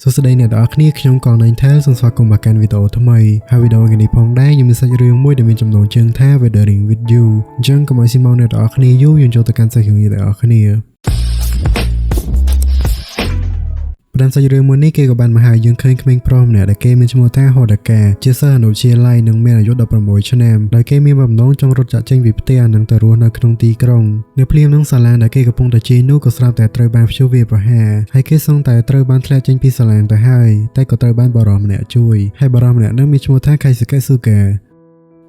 សួស្តីអ្នកទាំងអស់គ្នាខ្ញុំកងណៃថែលសូមស្វាគមន៍មកកាន់វីដេអូថ្មីហើយវីដេអូនេះផងដែរខ្ញុំមានសាច់រឿងមួយដែលមានចំណងជើងថា Weathering with you អញ្ចឹងកុំឲ្យស៊ីម៉ងអ្នកទាំងអស់គ្នាយើងចូលទៅកាន់សាច់រឿងនេះទាំងអស់គ្នាផ្ដើមសាច់រឿងមួយនេះគេក៏បានមកហៅយើងឃើញក្មេងប្រុសម្នាក់ដែលគេមានឈ្មោះថាហូដាកាជាសិស្សអនុវិទ្យាល័យនិងមានអាយុ16ឆ្នាំដោយគេមានបំណងចង់រត់ចាក់ចេញពីផ្ទះនិងទៅរស់នៅក្នុងទីក្រុងនៅភ្លាមនឹងសាលាដែលគេកំពុងតែជិះនោះក៏ស្រាប់តែត្រូវបានព្យុះវាយប្រហារហើយគេសង្ឃតែត្រូវបានធ្លាក់ចេញពីសាលាទៅហើយតែក៏ត្រូវបានបរិសម្នាក់ជួយហើយបរិសម្នាក់នោះមានឈ្មោះថាខៃស៊ូកេស៊ូកា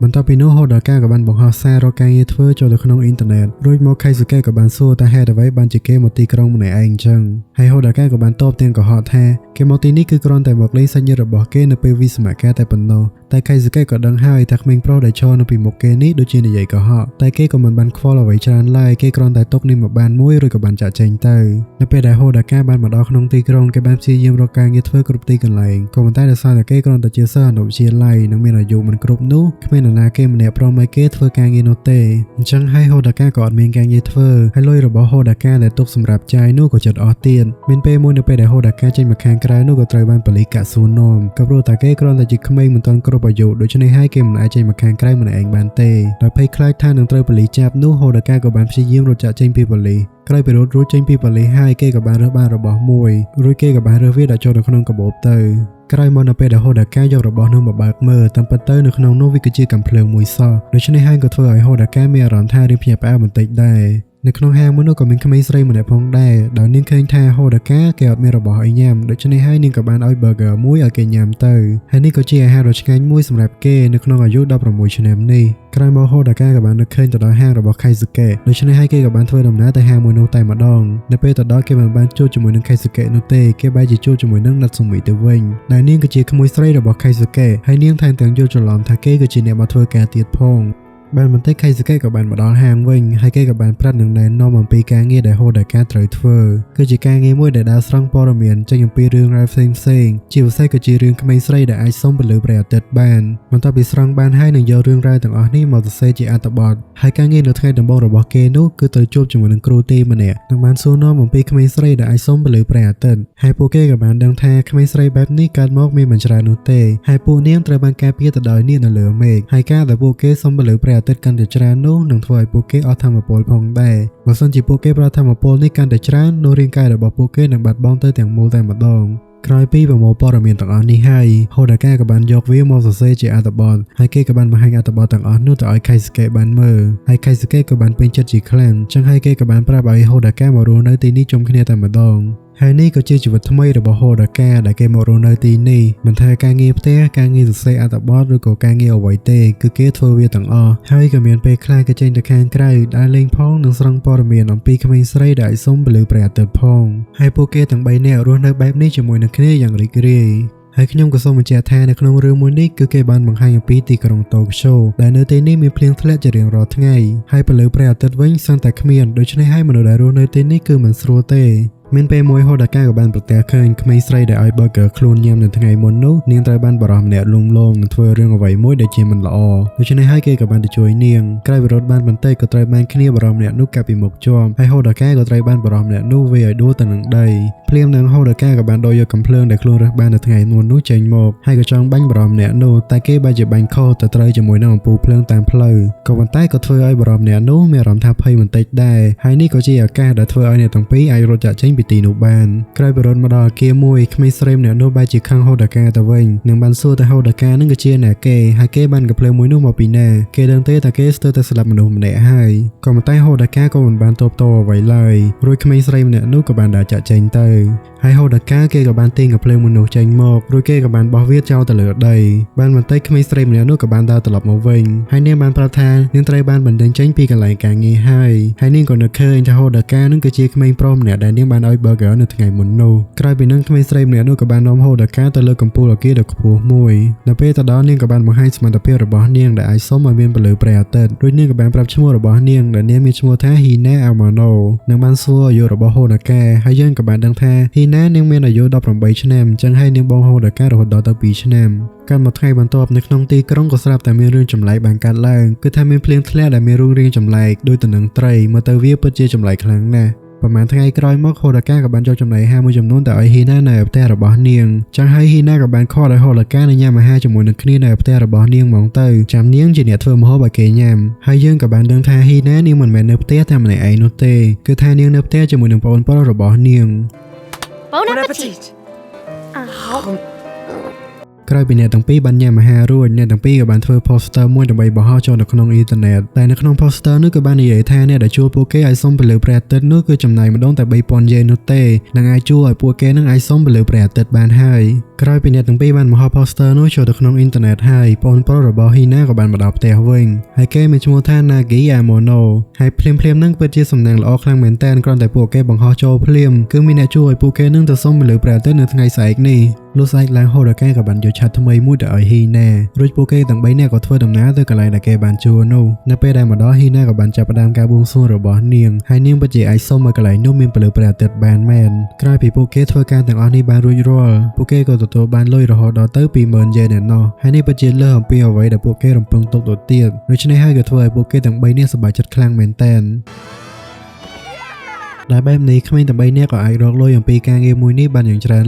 បន្ទាប់ពីនោះហូដាកាក៏បានបង្ហោះសាររកការងារធ្វើចូលទៅក្នុងអ៊ីនធឺណិតរួចមកខៃស៊ូកេក៏បានសួរថាហេតុអ្វីបានជាគេមកទីក្រុងម្នាក់ឯងអញ្ចឹងហើយហូដាកាក៏បានតបទាំងកុហកថាគេមកទីនេះគឺគ្រាន់តែមកលេងសាច់ញាតិរបស់គេនៅពេលវិស្សមការតែប៉ុណ្ណោះតែខៃស៊ូកេក៏ដឹងហើយថាក្មេងប្រុសដែលឈរនៅពីមុខគេនេះដូចជានិយាយកុហកតែគេក៏មិនបានខ្វល់អ្វីច្រើនឡើយគេគ្រាន់តែទុកនេះមកបានមួយរួចក៏បានចាក់ចេញទៅនៅពេលដែលហូដាកាបានមកដល់ក្នុងទីក្រុងគេបានព្យាយាមរកការងារធ្វើគ្រប់ទីកន្លែងក៏ប៉ុន្តែដោយសារតែគេគ្រាន់តែជាសិស្សអនុវិទ្យាល័យនិងមានអាយុមិនគ្រប់នោះគ្មាននរណាគេម្នាក់ព្រមឲ្យគេធ្វើការងារនោះទេអញ្ចឹងហើយហូដាកាក៏អត់មានការងារធ្វើហើយលុយរបស់ហូដាកាដែលទុកសម្រាប់ចាយនោះក៏ជិតអស់ទៀតមានពេលមួយនៅពេលដែលហូដាកាចេញមកខាងក្រៅនោះក៏ត្រូវបានប៉ូលីសកាក់សួរនាំក៏ព្រោះតែគេគ្រាន់តែជាក្មេងមិនទាន់គ្រប់អាយុដូច្នេះហើយគេមិនអាចចេញមកខាងក្រៅម្នាក់ឯងបានទេដោយភ័យខ្លាចថានឹងត្រូវប៉ូលីសចាប់នោះហូដាកាក៏បានព្យាយាមរត់ចាក់ចេញពីប៉ូលីសក្រោយពីរត់រួចចេញពីប៉ូលីសហើយគេក៏បានរើសបានរបស់មួយរួចគេក៏បានរើសវាដាក់ចូលនៅក្នុងកាបូបទៅក្រោយមកនៅពេលដែលហូដាកាយករបស់នោះមកបើកមើលតាមពិតទៅនៅក្នុងនោះវាគឺជាកាំភ្លើងមួយសោះដូច្នេះហើយក៏ធ្វើឲ្យហូដាកាមានអារម្មណ៍ថារៀងភ្ញាក់ផ្អើលបន្តិចដែរនៅក្នុងហាងមួយនោះក៏មានក្មេងស្រីម្នាក់ផងដែរដោយនាងឃើញថាហូដាកាគេអត់មានរបស់អីញ៉ាំដូច្នេះហើយនាងក៏បានឲ្យ burger មួយឲ្យគេញ៉ាំទៅហើយនេះក៏ជាអាហារដ៏ឆ្ងាញ់មួយសម្រាប់គេនៅក្នុងអាយុ16ឆ្នាំនេះក្រោយមកហូដាកាក៏បាននឹកឃើញទៅដល់ហាងរបស់ខៃស៊ូកេដូច្នេះហើយគេក៏បានធ្វើដំណើរទៅហាងមួយនោះតែម្ដងនៅពេលទៅដល់គេមិនបានជួបជាមួយនឹងខៃស៊ូកេនោះទេគេបែរជាជួបជាមួយនឹងណាត់ស៊ូមីទៅវិញដែលនាងគឺជាក្មួយស្រីរបស់ខៃស៊ូកេហើយនាងថែមទាំងយល់ច្រឡំថាគេគឺជាអ្នកមកធ្វើការទៀតផងបានបន្តិចខៃស៊ូកេក៏បានមកដល់ហាងវិញហើយគេក៏បានប្រាប់នឹងណែនាំអំពីការងារដែលហូដាកាត្រូវធ្វើគឺជាការងារមួយដែលដើរស្រង់ព័ត៌មានចេញអំពីរឿងរ៉ាវផ្សេងៗជាពិសេសក៏ជារឿងក្មេងស្រីដែលអាចសុំពន្លឺព្រះអាទិត្យបានបន្ទាប់ពីស្រង់បានហើយនឹងយករឿងរ៉ាវទាំងអស់នេះមកសរសេរជាអត្ថបទហើយការងារនៅថ្ងៃដំបូងរបស់គេនោះគឺទៅជួបជាមួយនឹងគ្រូទីម្នាក់និងបានសួរនាំអំពីក្មេងស្រីដែលអាចសុំពន្លឺព្រះអាទិត្យហើយពួកគេក៏បានដឹងថាក្មេងស្រីបែបនេះកើតមកមានមិនច្រើននោះទេហើយពួកនាងត្រូវបានការពារទៅដោយនាងនៅលើមេឃហើយការដែលពួកគេសុំពន្លឺព្រះអាទិត្យកាន់តែច្រើននោះនឹងធ្វើឲ្យពួកគេអស់ថាមពលផងដែរបើសិនជាពួកគេប្រើថាមពលនេះកាន់តែច្រើននោះរាងកាយរបស់ពួកគេនឹងបាត់បង់ទៅទាំងមូលតែម្ដងក្រោយពីប្រមូលព័ត៌មានទាំងអស់នេះហើយហូដាកាក៏បានយកវាមកសរសេរជាអត្ថបទហើយគេក៏បានបង្ហាញអត្ថបទទាំងអស់នោះទៅឲ្យខៃស៊ូកេបានមើលហើយខៃស៊ូកេក៏បានពេញចិត្តជាខ្លាំងចឹងហើយគេក៏បានប្រាប់ឲ្យហូដាកាមករស់នៅទីនេះជុំគ្នាតែម្ដងហើយនេះក៏ជាជីវិតថ្មីរបស់ហូដាកាដែលគេមករស់នៅទីនេះមិនថាការងារផ្ទះការងារសរសេរអត្ថបទឬក៏ការងារអ្វីទេគឺគេធ្វើវាទាំងអស់ហើយក៏មានពេលខ្លះគេចេញទៅខាងក្រៅដើរលេងផងនិងស្រង់ព័ត៌មានអំពីក្មេងស្រីដែលសុំពន្លឺព្រះអាទិត្យផងហើយពួកគេទាំង3នាក់រស់នៅបែបនេះជាមួយនឹងគ្នាយ៉ាងរីករាយហើយខ្ញុំក៏សូមបញ្ជាក់ថានៅក្នុងរឿងមួយនេះគឺគេបានបង្ហាញអំពីទីក្រុងតូក្យូដែលនៅទីនេះមានភ្លៀងធ្លាក់ជារៀងរាល់ថ្ងៃហើយពន្លឺព្រះអាទិត្យវិញសឹងតែគ្មានដូច្នេះហើយមនុស្សដែលរស់នៅទីនេះគឺមិនស្រួលទេមានពេលមួយហូដាកាក៏បានប្រទះឃើញក្មេងស្រីដែលឲ្យ burger ខ្លួនញ៉ាំនៅថ្ងៃមុននោះនាងត្រូវបានបរិសម្នាក់លួងលោមនិងធ្វើរឿងអ្វីមួយដែលជាមិនល្អដូច្នេះហើយគេក៏បានទៅជួយនាងក្រោយពីរត់បានបន្តិចក៏ត្រូវបានគ្នាបរិសម្នាក់នោះកាប់ពីមុខជាប់ហើយហូដាកាក៏ត្រូវបានបរិសម្នាក់នោះវាយឲ្យដួលទៅនឹងដីភ្លាមនឹងហូដាកាក៏បានដោយកកំភ្លើងដែលខ្លួនរើសបាននៅថ្ងៃមុននោះចេញមកហើយក៏ចង់បាញ់បរិសម្នាក់នោះតែគេបែរជាបាញ់ខុសទៅត្រូវជាមួយនឹងអំពូលភ្លើងតាមផ្លូវក៏ប៉ុន្តែក៏ធ្វើឲ្យបរិសម្នាក់នោះមានអារម្មណ៍ថាភ័យបន្តិចដែរហើយនេះក៏ជាឱកាសដែលធ្វើឲ្យអ្នកទាំងពីរអាចរត់ចាក់ចេញពីទីនោះបានក្រោយពីរត់មកដល់អគារមួយក្មេងស្រីម្នាក់នោះបែរជាខឹងហូដាកាទៅវិញនិងបានសួរទៅហូដាកានឹងគឺជាអ្នកគេហើយគេបានកំភ្លើងមួយនោះមកពីណាគេដឹងទេថាគេស្ទើរតែស្លាប់មនុស្សម្នាក់ហើយក៏ប៉ុន្តែហូដាកាក៏មិនបានតបតអ្វីឡើយរួចក្មេងស្រីម្នាក់នោះក៏បានដើរចាក់ចេញទៅហើយហូដាកាគេក៏បានទាញកំភ្លើងមួយនោះចេញមករួចគេក៏បានបោះវាចោលទៅលើដីបានបន្តិចក្មេងស្រីម្នាក់នោះក៏បានដើរត្រឡប់មកវិញហើយនាងបានប្រាប់ថានាងត្រូវបានបណ្តេញចេញពីកន្លែងការងារហើយនាងក៏នឹកឃើញថាហូដាកានឹងគឺជាក្មេងប្រុសម្នាក់ដែលនាងបានឲ្យ burger នៅថ្ងៃមុននោះក្រោយពីនឹងក្មេងស្រីម្នាក់នោះក៏បាននាំហូដាកាទៅលើកំពូលអគារដ៏ខ្ពស់មួយនៅពេលទៅដល់នាងក៏បានបង្ហាញសមត្ថភាពរបស់នាងដែលអាចសុំឲ្យមានពន្លឺព្រះអាទិត្យរួចនាងក៏បានប្រាប់ឈ្មោះរបស់នាងដែលនាងមានឈ្មោះថាហ៊ីណាអាម៉ាណូនិងបានសួរអាយុរបស់ហូដាកាហើយយើងក៏បានដឹងថាហ៊ីណានាងមានអាយុ18ឆ្នាំអញ្ចឹងហើយនាងបងហូដាការហូតដល់ទៅ2ឆ្នាំកាលមួយថ្ងៃបន្ទាប់នៅក្នុងទីក្រុងក៏ស្រាប់តែមានរឿងចម្លែកបានកើតឡើងគឺថាមានភ្លៀងធ្លាក់ដែលមានរូបរាងចម្លែកដូចទៅនឹងត្រីមកទៅវាពិតជាចម្លែកខ្លាំងណាស់ ប្រមាណថ្ងៃក្រោយមកហូដាកាក៏បានយកចំណីអាហារមួយចំនួនទៅឲ្យហ៊ីណានៅផ្ទះរបស់នាងចឹងហើយហ៊ីណាក៏បានខកឲ្យហូដាកានឹងញ៉ាំអាហារជាមួយនឹងគ្នានៅផ្ទះរបស់នាងហ្មងទៅចាំនាងជាអ្នកធ្វើម្ហូបឲ្យគេញ៉ាំហើយយើងក៏បានដឹងថាហ៊ីណានាងមិនមែននៅផ្ទះតែម្នាក់ឯងនោះទេគឺថានាងនៅផ្ទះជាមួយនឹងប្អូនប្រុសរបស់នាង Bon appetit. ក្រោយពីអ្នកទាំងពីរបានញ៉ាំអាហាររួចអ្នកទាំងពីរក៏បានធ្វើ poster មួយដើម្បីបង្ហោះចូលនៅក្នុងអ៊ីនធឺណិតតែនៅក្នុង poster នោះក៏បាននិយាយថាអ្នកដែលជួលពួកគេឲ្យសុំទៅលើព្រះអាទិត្យនោះគឺចំណាយម្ដងតែ $3,000 នោះទេនឹងអាចជួលឲ្យពួកគេនឹងអាចសុំទៅលើព្រះអាទិត្យបានហើយក្រោយពីអ្នកទាំងពីរបានបង្ហោះ poster នោះចូលទៅក្នុងអ៊ីនធឺណិតហើយប្អូនប្រុសរបស់ហ៊ីណាក៏បានមកដល់ផ្ទះវិញហើយគេមានឈ្មោះថា Nagi Amono ហើយភ្លាមៗហ្នឹងពិតជាសំណាងល្អខ្លាំងមែនតើគ្រាន់តែពួកគេបង្ហោះចូលភ្លាមគឺមានអ្នកជួលឲ្យពួកគេនឹងទៅសុំទៅលើព្រះអាទិត្យនៅថ្ងៃស្អែកនេះលុះស្អែកឡើងហូដាកាក៏បានយកឆ័ត្រថ្មីមួយទៅឲ្យហ៊ីណារួចពួកគេទាំង3នាក់ក៏ធ្វើដំណើរទៅកន្លែងដែលគេបានជួលនោះនៅពេលដែលមកដល់ហ៊ីណាក៏បានចាប់ផ្ដើមការបួងសួងរបស់នាងហើយនាងពិតជាអាចសុំឲ្យកន្លែងនោះមានពន្លឺព្រះអាទិត្យបានមែនក្រោយពីពួកគេធ្វើការទាំងអស់នេះបានរួចរាល់ពួកគេក៏ទទួលបានលុយរហូតដល់ទៅ $20,000 ឯណោះហើយនេះពិតជាលើសអំពីអ្វីដែលពួកគេរំពឹងទុកទៅទៀតដូច្នេះហើយក៏ធ្វើឲ្យពួកគេទាំង3នាក់សប្បាយចិត្តខ្លាំងមែនទែនដែលបែបនេះក្មេងទាំង3នាក់ក៏អាចរកលុយអំពីការងារមួយនេះបានយ៉ាងច្រើន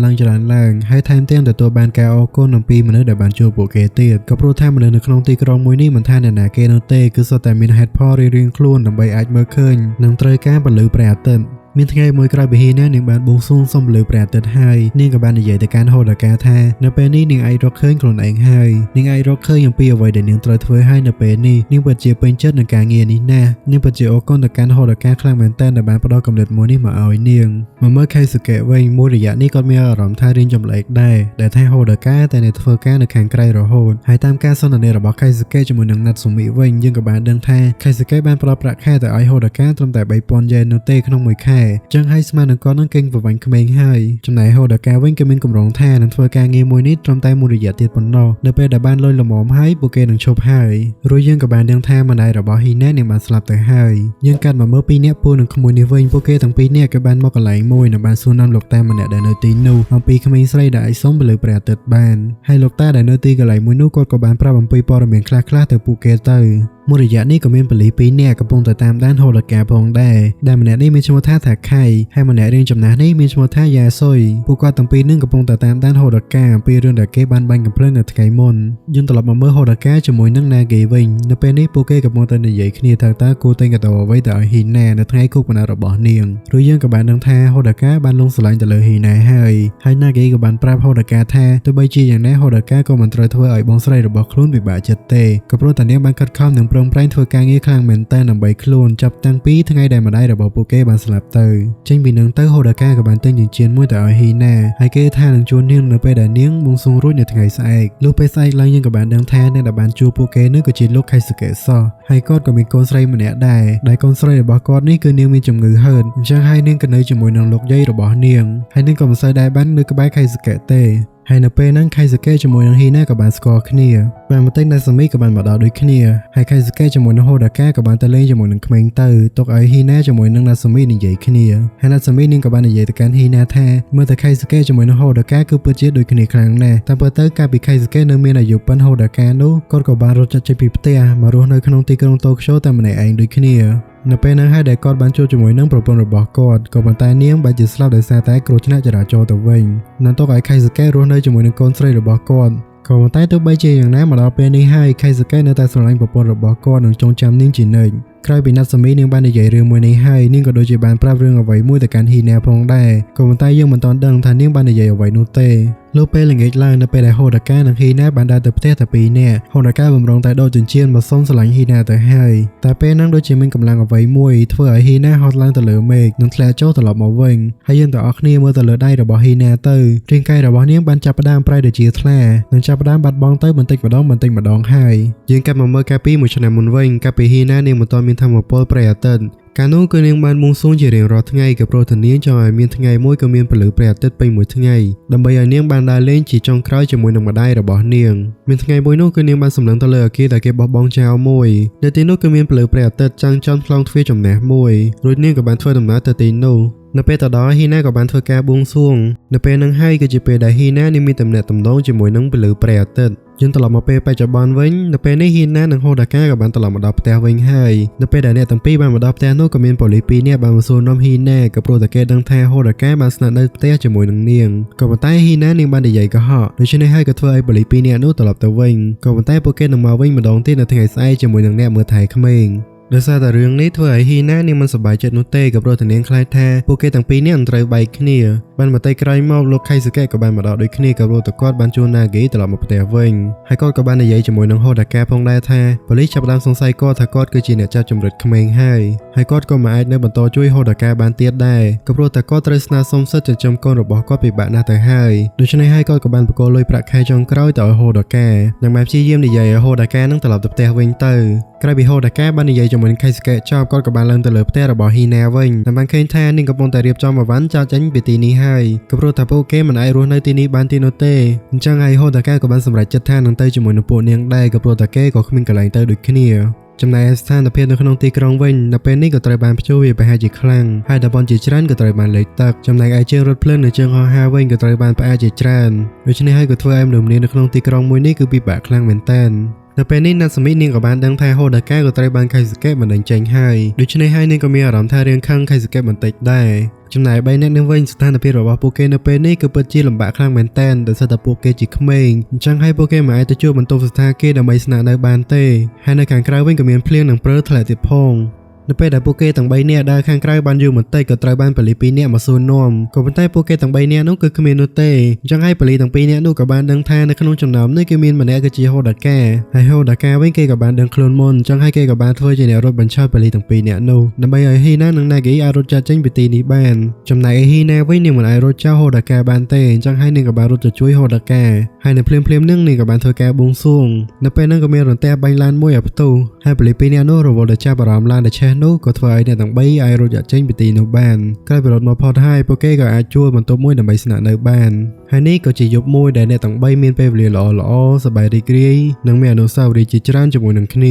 ឡើងហើយថែមទាំងទទួលបានការអរគុណអំពីមនុស្សដែលបានជួបពួកគេទៀតក៏ព្រោះថាមនុស្សនៅក្នុងទីក្រុងមួយនេះមិនថាអ្នកណាគេនោះទេគឺសុទ្ធតែមានហេតុផលរៀងៗខ្លួនដើម្បីអាចមើលឃើញនិងត្រូវការពន្លឺព្រះអាទិត្យមានថ្ងៃមួយក្រោយពីហ៊ីណានាងបានបួងសួងសុំពន្លឺព្រះអាទិត្យហើយនាងក៏បាននិយាយទៅកាន់ហូដាកាថានៅពេលនេះនាងអាចរកឃើញខ្លួនឯងហើយនាងអាចរកឃើញអំពីអ្វីដែលនាងត្រូវធ្វើហើយនៅពេលនេះនាងពិតជាពេញចិត្តនឹងការងារនេះណាស់នាងពិតជាអរគុណទៅកាន់ហូដាកាខ្លាំងមែនទែនដែលបានផ្ដល់គំនិតមួយនេះមកឲ្យនាងមកមើលខេស៊ូកេវិញមួយរយៈនេះគាត់មានអារម្មណ៍ថារៀងចម្លែកដែរដែលថាហូដាកាតែនៅធ្វើការនៅខាងក្រៅរហូតហើយតាមការសន្ទនារបស់ខេស៊ូកេជាមួយនឹងណាត់ស៊ូមីវិញយើងក៏បានដឹងថាខេស៊ូកេបានផ្ដល់ប្រាក់ខែទៅឲ្យហូដាកាត្រឹមតែ $3,000 នោះទេក្នុងមួយខែចឹងហើយស្មើនឹងគាត់នឹងគេងប្រវាញ់ក្មេងហើយចំណែកហូដាកាវិញក៏មានកម្រងថានឹងធ្វើការងារមួយនេះត្រឹមតែមួយរយៈទៀតប៉ុណ្ណោះនៅពេលដែលបានលុយល្មមហើយពួកគេនឹងឈប់ហើយរួចយើងក៏បានដឹងថាម្ដាយរបស់ហ៊ីណានឹងបានស្លាប់ទៅហើយយើងកាត់មកមើលពីរនាក់ពូនឹងក្មួយនេះវិញពួកគេទាំងពីរនាក់ក៏បានមកកន្លែងមួយនៅបានសួរនាំលោកតាម្នាក់ដែលនៅទីនោះអំពីក្មេងស្រីដែលអាចសុំទៅលើព្រះអាទិត្យបានហើយលោកតាដែលនៅទីកន្លែងមួយនោះគាត់ក៏បានប្រាប់អំពីព័ត៌មានខ្លះៗទៅពួកគេទៅមួយរយៈនេះក៏មានប៉ូលីស2នាក់កំពុងតែតាមដានហូដាកាផងដែរដែលម្នាក់នេះមានឈ្មោះថាខៃហើយម្នាក់រៀងចំណាស់នេះមានឈ្មោះថាយ៉ាស៊ុយពួកគាត់ទាំងពីរនឹងកំពុងតែតាមដានហូដាកាអំពីរឿងដែលគេបានបាញ់កំភ្លើងនៅថ្ងៃមុនយើងត្រឡប់មកមើលហូដាកាជាមួយនឹងណាហ្គីវិញនៅពេលនេះពួកគេកំពុងតែនិយាយគ្នាថាតើគួរទិញកាដូអ្វីទៅឲ្យហ៊ីណានៅថ្ងៃខួបកំណើតរបស់នាងឬយើងក៏បានដឹងថាហូដាកាបានលងស្រឡាញ់ទៅលើហ៊ីណាហើយណាហ្គីក៏បានប្រាប់ហូដាកាថាទោះបីជាយ៉ាងណាហូដាកាក៏មិនត្រូវធ្វើឲ្យបងស្រីរបស់ខ្លួនពិបាកចិត្តទេក៏ព្រោះតែនាងបានខិតខំនិងប្រឹងប្រែងធ្វើការងារខ្លាំងមែនតើដើម្បីខ្លួនចាប់តាំងពីថ្ងៃដែលម្ដាយរបស់ពួកគេបានស្លាប់ទៅចេញពីនឹងទៅហូដាកាក៏បានទិញចិញ្ចៀនមួយទៅឲ្យហ៊ីណាហើយគេថានឹងជួលនាងនៅពេលដែលនាងបួងសួងរួចនៅថ្ងៃស្អែកលុះពេលស្អែកឡើងយើងក៏បានដឹងថាអ្នកដែលបានជួលពួកគេនោះក៏ជាលោកខៃស៊ូកេសោះហើយគាត់ក៏មានកូនស្រីម្នាក់ដែរដែលកូនស្រីរបស់គាត់នេះគឺនាងមានជំងឺហឺតអញ្ចឹងហើយនាងក៏នៅជាមួយនឹងលោកយាយរបស់នាងហើយនាងក៏មិនសូវដែរបាននៅក្បែរខៃស៊ូកេទេហើយនៅពេលហ្នឹងខៃស៊ូកេជាមួយនឹងហ៊ីណាក៏បានស្គាល់គ្នាបានបន្តិចណាសាមីក៏បានមកដល់ដូចគ្នាហើយខៃស៊ូកេជាមួយនឹងហូដាកាក៏បានទៅលេងជាមួយនឹងក្មេងទៅទុកឲ្យហ៊ីណាជាមួយនឹងណាសាមីនិយាយគ្នាហើយណាសាមីនាងក៏បាននិយាយទៅកាន់ហ៊ីណាថាមើលទៅខៃស៊ូកេជាមួយនឹងហូដាកាគឺពិតជាដូចគ្នាខ្លាំងណាស់តែពិតទៅកាលពីខៃស៊ូកេនៅមានអាយុប៉ុនហូដាកានោះគាត់ក៏បានរត់ចេញពីផ្ទះមករស់នៅក្នុងទីក្រុងតូក្យូតែម្នាក់ឯងដូចគ្នានៅពេលហ្នឹងហើយដែលគាត់បានជួបជាមួយនឹងប្រពន្ធរបស់គាត់ក៏ប៉ុន្តែនាងបែរជាស្លាប់ដោយសារតែគ្រោះថ្នាក់ចរាចរណ៍ទៅវិញនឹងទុកឲ្យខៃស៊ូកេរស់នៅជាមួយនឹងកូនស្រីរបស់គាត់ក៏ប៉ុន្តែទោះបីជាយ៉ាងណាមកដល់ពេលនេះហើយខៃស៊ូកេនៅតែស្រឡាញ់ប្រពន្ធរបស់គាត់និងចងចាំនាងជានិច្ចក្រោយពីណាត់សាមីនាងបាននិយាយរឿងមួយនេះហើយនាងក៏ដូចជាបានប្រាប់រឿងអ្វីមួយទៅកាន់ហ៊ីណាផងដែរក៏ប៉ុន្តែយើងមិនទាន់ដឹងថានាងបាននិយាយអ្វីនោះទេលុះពេលល្ងាចឡើងនៅពេលដែលហូដាកានិងហ៊ីណាបានដើរទៅផ្ទះតែពីរនាក់ហូដាកាបំរុងតែដកចិញ្ចៀនមកសុំស្រឡាញ់ហ៊ីណាទៅហើយតែពេលហ្នឹងដូចជាមានកម្លាំងអ្វីមួយធ្វើឲ្យហ៊ីណាហត់ឡើងទៅលើមេឃនិងធ្លាក់ចូលត្រឡប់មកវិញហើយយើងទាំងអស់គ្នាមើលទៅលើដៃរបស់ហ៊ីណាទៅរាងកាយរបស់នាងបានចាប់ផ្ដើមប្រែដូចជាថ្លានិងចាប់ផ្ដើមបាត់បង់ទៅបន្តិចម្ដងហើយយើងកាត់មកមើលកាលពីមួយឆ្នាំមុនវិញកាលពីហ៊ីណានាងមិនទាន់មានថាមពលព្រះអាទិត្យកាលនោះគឺនាងបានបួងសួងជារៀងរាល់ថ្ងៃក៏ព្រោះតែនាងចង់ឲ្យមានថ្ងៃមួយក៏មានពន្លឺព្រះអាទិត្យពេញមួយថ្ងៃដើម្បីឲ្យនាងបានដើរលេងជាចុងក្រោយជាមួយនឹងម្ដាយរបស់នាងមានថ្ងៃមួយនោះគឺនាងបានសម្លឹងទៅលើអគារដែលគេបោះបង់ចោលមួយនៅទីនោះគឺមានពន្លឺព្រះអាទិត្យចាំងចន់ខ្លងទ្វារចំណាស់មួយរួចនាងក៏បានធ្វើដំណើរទៅទីនោះនៅពេលទៅដល់ហ៊ីណាក៏បានធ្វើការបួងសួងនៅពេលហ្នឹងហើយគឺជាពេលដែលហ៊ីណានាងមានទំនាក់ទំនងជាមួយនឹងពន្លឺព្រះអាទិត្យ យើងត្រឡប់មកពេលបច្ចុប្បន្នវិញនៅពេលនេះហ៊ីណានិងហូដាកាក៏បានត្រឡប់មកដល់ផ្ទះវិញហើយនៅពេលដែលអ្នកទាំងពីរបានមកដល់ផ្ទះនោះក៏មានប៉ូលីស2នាក់បានមកសួរនាំហ៊ីណាក៏ព្រោះតែគេដឹងថាហូដាកាបានស្នាក់នៅផ្ទះជាមួយនឹងនាងក៏ប៉ុន្តែហ៊ីណានាងបាននិយាយកុហកដូច្នេះហើយក៏ធ្វើឲ្យប៉ូលីស2នាក់នោះត្រឡប់ទៅវិញក៏ប៉ុន្តែពួកគេនឹងមកវិញម្ដងទៀតនៅថ្ងៃស្អែកជាមួយនឹងអ្នកមើលថែក្មេងដោយសារតែរឿងនេះធ្វើឲ្យហ៊ីណានាងមិនសប្បាយចិត្តនោះទេក៏ព្រោះតែនាងខ្លាចថាពួកគេទាំងពីរនេះនឹងត្រូវបែកគ្នាបានមកតែក្រោយមកលោកខៃស៊ូកេក៏បានមកដល់ដូចគ្នាក៏ព្រោះតែគាត់បានជួនណាហ្គីត្រឡប់មកផ្ទះវិញហើយគាត់ក៏បាននិយាយជាមួយនឹងហូដាកាផងដែរថាប៉ូលីសចាប់ផ្ដើមសង្ស័យគាត់ថាគាត់គឺជាអ្នកចាប់ចម្រិតក្មេងហើយគាត់ក៏មិនអាចនៅបន្តជួយហូដាកាបានទៀតដែរក៏ព្រោះតែគាត់ត្រូវស្នើសុំសិទ្ធិចិញ្ចឹមកូនរបស់គាត់ពិបាកណាស់ទៅហើយដូច្នេះហើយគាត់ក៏បានបកគោលុយប្រាក់ខែចុងក្រោយទៅឲ្យហូដាកានិងបានព្យាយាមនិយាយឲ្យហូដាកានឹងត្រឡប់ទៅផ្ទះវិញទៅក្រោយពីហូដាកាបាននិយាយជាមួយនឹងខៃស៊ូកេចប់គាត់ក៏បានឡើងទៅលើផ្ទះរបស់ហ៊ីណាវិញតែបានឃើញថានាងកំពុងតែរៀបចំអវ៉ាន់ចោលចេញពីទីនេះហើយក៏ព្រោះតែពួកគេមិនអាចរស់នៅទីនេះបានទៀតនោះទេអញ្ចឹងហើយហូដាកាក៏បានសម្រេចចិត្តថានឹងទៅជាមួយនឹងពួកនាងដែរក៏ព្រោះតែគេក៏គ្មានកន្លែងទៅដូចគ្នាចំណែកស្ថានភាពនៅក្នុងទីក្រុងវិញនៅពេលនេះក៏ត្រូវបានព្យុះវាប្រហែលជាខ្លាំងហើយតំបន់ជាច្រើនក៏ត្រូវបានលិចទឹកចំណែកឯជើងរថភ្លើងនិងជើងហោះហើរវិញក៏ត្រូវបានផ្អាកជាច្រើនដូច្នេះហើយក៏ធ្វើឲ្យមនុស្សម្នានៅក្នុងទីក្រុងមួយនេះគឺពិបាកខ្លាំងមែនទែននៅពេលនេះណាត់សាមីនាងក៏បានដឹងថាហូដាកាក៏ត្រូវបានខៃស៊ូកេបណ្តេញចេញហើយដូច្នេះហើយនាងក៏មានអារម្មណ៍ថារឿងខឹងខៃស៊ូកេបន្តិចដែរចំណែក3អ្នកនឹងវិញស្ថានភាពរបស់ពួកគេនៅពេលនេះគឺពិតជាលំបាកខ្លាំងមែនទែនដោយសារតែពួកគេជាក្មេងអញ្ចឹងហើយពួកគេមិនអាចទៅជួបបន្ទប់ស្ថានភាពដើម្បីស្នាក់នៅបានទេហើយនៅខាងក្រៅវិញក៏មានភ្លៀងនិងព្រើធ្លាក់ទៀតផងនៅពេលដែលពួកគេទាំង3នាក់ដើរខាងក្រៅបានយូរបន្តិចក៏ត្រូវបានប៉ូលីស2នាក់មកសួរនាំក៏ប៉ុន្តែពួកគេទាំង3នាក់នោះគឺគ្មាននោះទេអញ្ចឹងហើយប៉ូលីសទាំង2នាក់នោះក៏បានដឹងថានៅក្នុងចំណោមនេះគឺមានម្នាក់គឺជាហូដាកាហើយហូដាកាវិញគេក៏បានដឹងខ្លួនមុនអញ្ចឹងហើយគេក៏បានធ្វើជាអ្នករត់បញ្ឆោតប៉ូលីសទាំង2នាក់នោះដើម្បីឲ្យហ៊ីណានិងណាហ្គីអាចរត់ចាត់ចេញពីទីនេះបានចំណែកឯហ៊ីណាវិញនាងមិនអាចរត់ចោលហូដាកាបានទេអញ្ចឹងហើយនាងក៏បានរត់ទៅជួយហូដាកាហើយនៅភ្លាមៗនាងក៏បានធ្វើការបួងសួងនៅពេលហ្នឹងក៏មានរន្ទះបាញ់ឡានមួយឲ្យផ្ទុះហើយប៉ូលីស2នាក់នោះរវល់តែចាប់អារម្មណ៍ឡានដែលឆេះនោះក៏ធ្វើឲ្យអ្នកទាំង3អាចរត់ចាក់ចេញពីទីនោះបានក្រោយពីរត់មកផុតហើយពួកគេក៏អាចជួលបន្ទប់មួយដើម្បីស្នាក់នៅបានហើយនេះក៏ជាយប់មួយដែលអ្នកទាំង3មានពេលវេលាល្អៗសប្បាយរីករាយនិងមានអនុស្សាវរីយ៍ជាច្រើនជាមួយនឹងគ្ន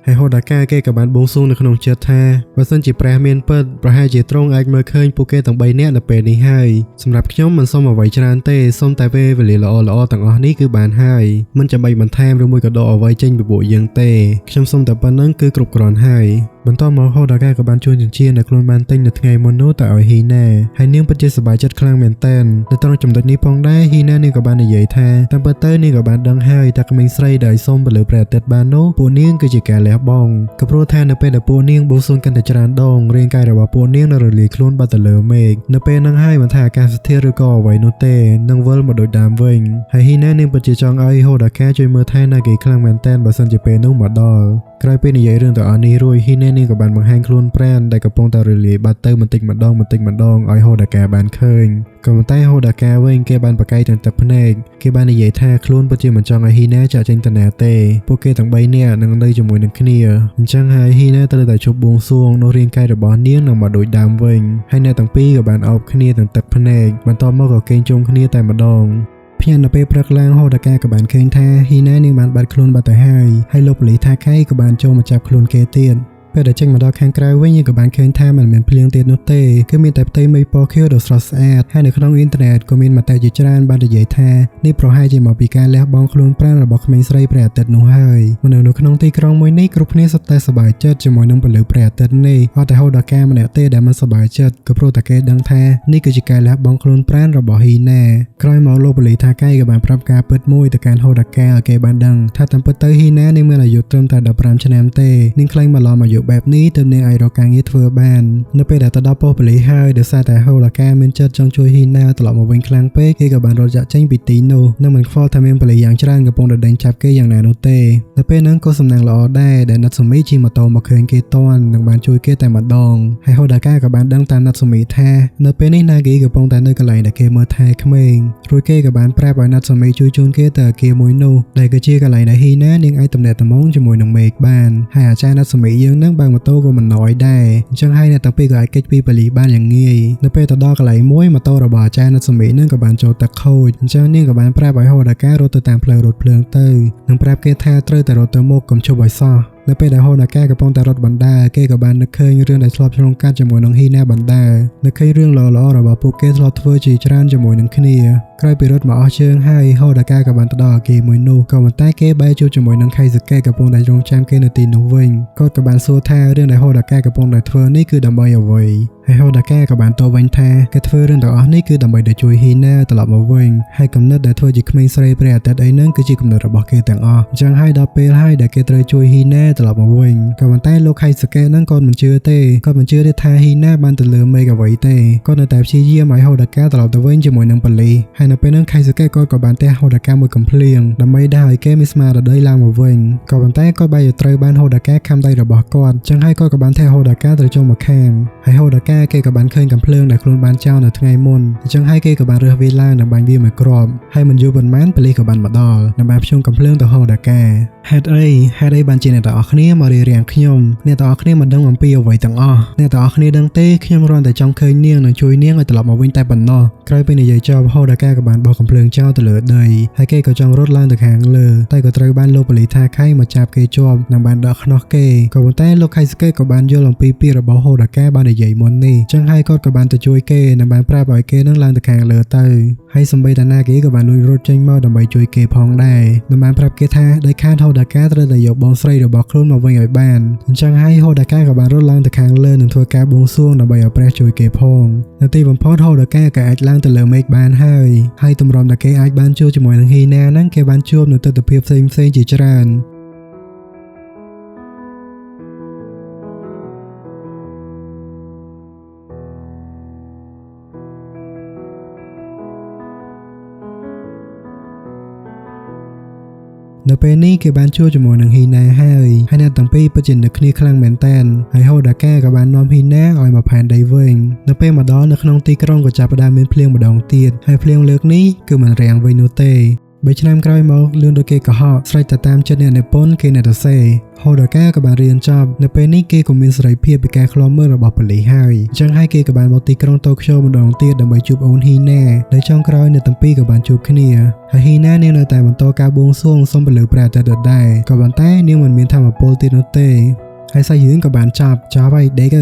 ាហើយហូដាកាគេក៏បានបួងសួងនៅក្នុងចិត្តថាបើសិនជាព្រះមានពិតប្រហែលជាទ្រង់អាចមើលឃើញពួកគេទាំង3នាក់នៅពេលនេះហើយសម្រាប់ខ្ញុំមិនសូមអ្វីច្រើនទេសូមតែពេលវេលាល្អៗទាំងអស់នេះគឺបានហើយមិនចាំបាច់បន្ថែមឬមួយក៏ដកអ្វីចេញពីពួកយើងទេខ្ញុំសូមតែប៉ុណ្្នឹងគឺគ្រប់គ្រាន់ហើយបន្ទាប់មកហូដាកាក៏បានជូនចិញ្ចៀនដែលខ្លួនបានទិញនៅថ្ងៃមុននោះទៅឲ្យហ៊ីណាហើយនាងពិតជាសប្បាយចិត្តខ្លាំងមែនទែននៅត្រង់ចំណុចនេះផងដែរហ៊ីណានាងក៏បាននិយាយថាតាមពិតទៅនាងក៏បានដឹងហើយថាក្មេងស្រីដែលសូមទៅលើព្រះអាទិត្យបាននោះពួកនាងគឺជាការលះបង់ក៏ព្រោះថានៅពេលដែលពួកនាងបួងសួងកាន់តែច្រើនដងរាងកាយរបស់ពួកនាងនៅរលាយខ្លួនបាត់ទៅលើមេឃនៅពេលហ្នឹងហើយមិនថាអាកាសធាតុឬក៏អ្វីនោះទេនឹងវិលមកដូចដើមវិញហើយហ៊ីណានាងពិតជាចង់ឲ្យហូដាកាជួយមើលថែណាហ្គីខ្លាំងមែនទែនបើសិនជាពេលនោះមកដល់ក្រោយពេលនិយាយរឿងទាំងអស់នេះរួចហ៊ីណានាងក៏បានបង្ហាញខ្លួនប្រាណដែលកំពុងតែរលាយបាត់ទៅបន្តិចម្ដងឲ្យហូដាកាបានឃើញក៏ប៉ុន្តែហូដាកាវិញគេបានប្រកែកទាំងទឹកភ្នែកគេបាននិយាយថាខ្លួនពិតជាមិនចង់ឲ្យហ៊ីណាចាក់ចេញទៅណាទេពួកគេទាំង3នាក់នឹងនៅជាមួយនឹងគ្នាអញ្ចឹងហើយហ៊ីណាត្រូវតែជប់បួងសួងនោះរាងកាយរបស់នាងនឹងមកដូចដើមវិញហើយអ្នកទាំងពីរក៏បានអោបគ្នាទាំងទឹកភ្នែកបន្ទាប់មកក៏គេងជុំគ្នាតែម្ដងភ្ញាក់នៅពេលព្រឹកឡើងហូដាកាក៏បានឃើញថាហ៊ីណានាងបានបាត់ខ្លួនបាត់ទៅហើយលោកប៉ូលីសថាខៃក៏បានចូលមកចាប់ខ្លួនគេទៀតពេលដែលចេញមកដល់ខាងក្រៅវិញយើងក៏បានឃើញថាมันមិនភ្លៀងទៀតនោះទេគឺមានតែផ្ទៃមេឃពណ៌ខៀវដ៏ស្រស់ស្អាតហើយនៅក្នុងអ៊ីនធឺណិតក៏មានមតិជាច្រើនបាននិយាយថានេះប្រហែលជាមកពីការលះបង់ខ្លួនប្រាណរបស់ក្មេងស្រីព្រះអាទិត្យនោះហើយមនុស្សនៅក្នុងទីក្រុងមួយនេះគ្រប់គ្នាសុទ្ធតែសប្បាយចិត្តជាមួយនឹងពលិព្រះអាទិត្យនេះអត់តែហូដាកាម្នាក់ទេដែលមិនសប្បាយចិត្តក៏ព្រោះតែគេដឹងថានេះគឺជាការលះបង់ខ្លួនប្រាណរបស់ហ៊ីណាក្រោយមកលោកប៉ូលីសថាកៃក៏បានប្រាប់ការពិតមួយទៅកាន់ហូដាកាឲ្យគេបានដឹងថាតាមពិតទៅហ៊ីណានាងមានអាយុត្រឹមតែ15ឆ្នាំទេនាងខ្លាញ់បន្លំអាយុបែបនេះទើបនាងអាចរកការងារធ្វើបាននៅពេលដែលទៅដល់ប៉ុស្តិ៍ប៉ូលីសហើយដោយសារតែហូដាកាមានចិត្តចង់ជួយហ៊ីណាត្រឡប់មកវិញខ្លាំងពេកគេក៏បានរត់ចាក់ចេញពីទីនោះនិងមិនខ្វល់ថាមានប៉ូលីសយ៉ាងច្រើនកំពុងតែដេញចាប់គេយ៉ាងណានោះទេនៅពេលហ្នឹងក៏សំណាងល្អដែរដែលណាត់សូមីជិះម៉ូតូមកឃើញគេតាន់និងបានជួយគេតែម្ដងហើយហូដាកាក៏បានដឹងតាមណាត់សូមីថានៅពេលនេះណាហ្គីកំពុងតែនៅកន្លែងដែលគេមើលថែក្មេងរួចគេក៏បានប្រាប់ឲ្យណាត់សូមីជួយជូនគេទៅអគារមួយនោះដែលគឺជាកន្លែងដែលហ៊ីណានាងអាចទំនាក់ទំនងជាមួយនឹងមេឃបានហើយអាចារ្យណាត់សូមីយើងនឹងបើកម៉ូតូក៏មិនណយដែរអញ្ចឹងហើយអ្នកទាំងពីរក៏អាចគេចពីប៉ូលីសបានយ៉ាងងាយនៅពេលទៅដល់កន្លែងមួយម៉ូតូរបស់អាចារ្យណាត់សូមីនឹងក៏បានចូលទឹកខូចអញ្ចឹងនាងក៏បានប្រាប់ឲ្យហូដាការត់ទៅតាមផ្លូវរថភ្លើងទៅនិងប្រាប់គេថាត្រូវតែរត់ទៅមុខកុំឈប់ឲ្យសោះ នៅពេលដែលហូដាកាកំពុងតែរត់បណ្ដាគេក៏បាននឹកឃើញរឿងដែលធ្លាប់ឆ្លងកាត់ជាមួយនឹងហ៊ីណាបណ្ដានឹកឃើញរឿងល្អៗរបស់ពួកគេធ្លាប់ធ្វើជាច្រើនជាមួយនឹងគ្នាក្រោយពីរត់មកអស់ជើងហើយហូដាកាក៏បានទៅដល់គេមួយនោះក៏ប៉ុន្តែគេបែរជួបជាមួយនឹងខៃស៊ូកេកំពុងតែរងចាំគេនៅទីនោះវិញគាត់ក៏បានសួរថារឿងដែលហូដាកាកំពុងតែធ្វើនេះគឺដើម្បីអ្វីហើយហូដាកាក៏បានតបវិញថាគេធ្វើរឿងទាំងអស់នេះគឺដើម្បីđểជួយហ៊ីណាត្រឡប់មកវិញហើយគំនិតដែលធ្វើជាក្មេងស្រីព្រះអាទិត្យអីហ្នឹងគឺជាគំនិតរបស់គេទាំងអស់អញ្ចឹងហើយដល់ពេលហើយដែលគេត្រូវជួយហ៊ីណាត្រឡប់មកវិញក៏ប៉ុន្តែលោកខៃស៊ូកេហ្នឹងគាត់មិនជឿទេគាត់មិនជឿទេថាហ៊ីណាបានទៅលើមេឃអ្វីទេគាត់នៅតែព្យាយាមឲ្យហូដាកាត្រឡប់ទៅវិញជាមួយនឹងប៉ូលីសហើយនៅពេលហ្នឹងខៃស៊ូកេគាត់ក៏បានទះហូដាកាមួយកំភ្លៀងដើម្បីដាក់ឲ្យគេមានស្មារតីឡើងមកវិញក៏ប៉ុន្តែគាត់បែរទៅត្រូវបានហូដាកាខំដៃរបស់គាត់អញ្ចឹងហើយគាត់ក៏បានទះហូដាកាទៅចុងមកខាងហើយហូដាកាគេក៏បានឃើញកំភ្លើងដែលខ្លួនបានចោលនៅថ្ងៃមុនអញ្ចឹងហើយគេក៏បានរើសវាឡើងដើម្បីវាមួយគ្រាប់ហើយមិនយូរប៉ុន្មានប៉ូលីសក៏បានមកដល់ដើម្បីភ្ជុំកំភ្លើងទៅហូដាកាហេតុអីបានជាអ្នកទាំងអស់គ្នាមករារាំងខ្ញុំអ្នកទាំងអស់គ្នាមិនដឹងអំពីអ្វីទាំងអស់អ្នកទាំងអស់គ្នាដឹងទេខ្ញុំគ្រាន់តែចង់ឃើញនាងនិងជួយនាងឲ្យត្រឡប់មកវិញតែប៉ុណ្ណោះក្រោយពីនិយាយចប់ហូដាកាក៏បានបោះកំភ្លើងចោលទៅលើដីហើយគេក៏ចង់រត់ឡើងទៅខាងលើតែក៏ត្រូវបានលោកប៉ូលីសថាខៃមកចាប់គេជាប់និងបានដកខ្នោះគេក៏ប៉ុន្តែលោកខៃស៊ូកេក៏បានយល់អំពីពាក្យរបស់ហូដាកាបាននិយាយមុននេះចឹងហើយគាត់ក៏បានទៅជួយគេនិងបានប្រាប់ឲ្យគេនឹងឡើងទៅខាងលើទៅហើយសម្បីតាណាគេក៏បានលួចរត់ចេញមកដើម្បីជួយគេផងដែរនិងបានប្រាប់គេថាដោយខានហូដាកាត្រូវតែយកបងស្រីរបស់ខ្លួនមកវិញឲ្យបានអញ្ចឹងហើយហូដាកាក៏បានរត់ឡើងទៅខាងលើនិងធ្វើការបួងសួងដើម្បីឲ្យព្រះជួយគេផងនៅទីបំផុតហូដាកាក៏អាចឡើងទៅលើមេឃបានហើយទម្រាំតែគេអាចបានជួបជាមួយនឹងហ៊ីណាហ្នឹងគេបានជួបនៅទិដ្ឋភាពផ្សេងៗជាច្រើននៅពេលនេះគេបានជួបជាមួយនឹងហ៊ីណាហើយអ្នកទាំងពីរពិតជានឹកគ្នាខ្លាំងមែនតើហើយហូដាកាក៏បាននាំហ៊ីណាឲ្យមកផែនដីវិញនៅពេលមកដល់នៅក្នុងទីក្រុងក៏ចាប់ផ្ដើមមានភ្លៀងម្ដងទៀតហើយភ្លៀងលើកនេះគឺមិនរាំងវិញនោះទេ3ឆ្នាំក្រោយមកលឿនដូចគេកុហកស្រេចតែតាមចិត្តអ្នកនិពន្ធគេអ្នកទៅសេហូដាកាក៏បានរៀនចប់នៅពេលនេះគេក៏មានសេរីភាពពីការឃ្លាំមើលរបស់ប៉ូលីសហើយអញ្ចឹងហើយគេក៏បានមកទីក្រុងតូក្យូម្ដងទៀតដើម្បីជួបអូនហ៊ីណាដែលចុងក្រោយអ្នកទាំងពីរក៏បានជួបគ្នាហើយហ៊ីណានាងនៅតែបន្តការបួងសួងសុំពលឺព្រះអាទិត្យដដែលក៏ប៉ុន្តែនាងមិនមានធម៌ពលទៀតនោះទេហើយសាច់រឿងក៏បានចប់ហើយដេក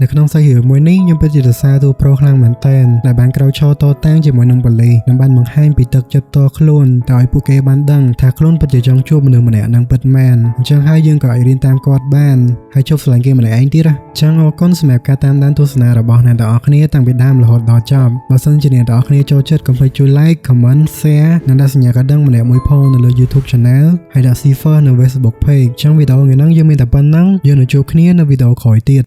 នៅក្នុងសាច់រឿងមួយនេះខ្ញុំពិតជាសរសើរតួប្រុសខ្លាំងមែនទែនដែលបានក្រោកឈរតតាំងជាមួយនឹងប៉ូលីសនិងបានបង្ហាញពីទឹកចិត្តតខ្លួនតែឲ្យពួកគេបានដឹងថាខ្លួនពិតជាចង់ជួបមនុស្សម្នាក់នឹងពិតមែនអញ្ចឹងហើយយើងក៏អាចរៀនតាមគាត់បានហើយជប់ស្រឡាញ់គេម្នាក់ឯងទៀតអញ្ចឹងអរគុណសម្រាប់ការតាមដានទស្សនារបស់អ្នកទាំងអស់គ្នាតាំងពីដើមរហូតដល់ចប់បើសិនជាអ្នកទាំងអស់គ្នាចូលចិត្តកុំភ្លេចជួយ like comment share និងដាក់សញ្ញាកណ្ដឹងម្នាក់មួយផងនៅលើ YouTube Channel ហើយដាក់ cipher នៅ Facebook Page អញ្ចឹងវីដេអូថ្ងៃនេះយើងមានតែប៉ុណ្ណឹងយើងនឹងជួបគ្នានៅវីដេអូក្រោយទៀត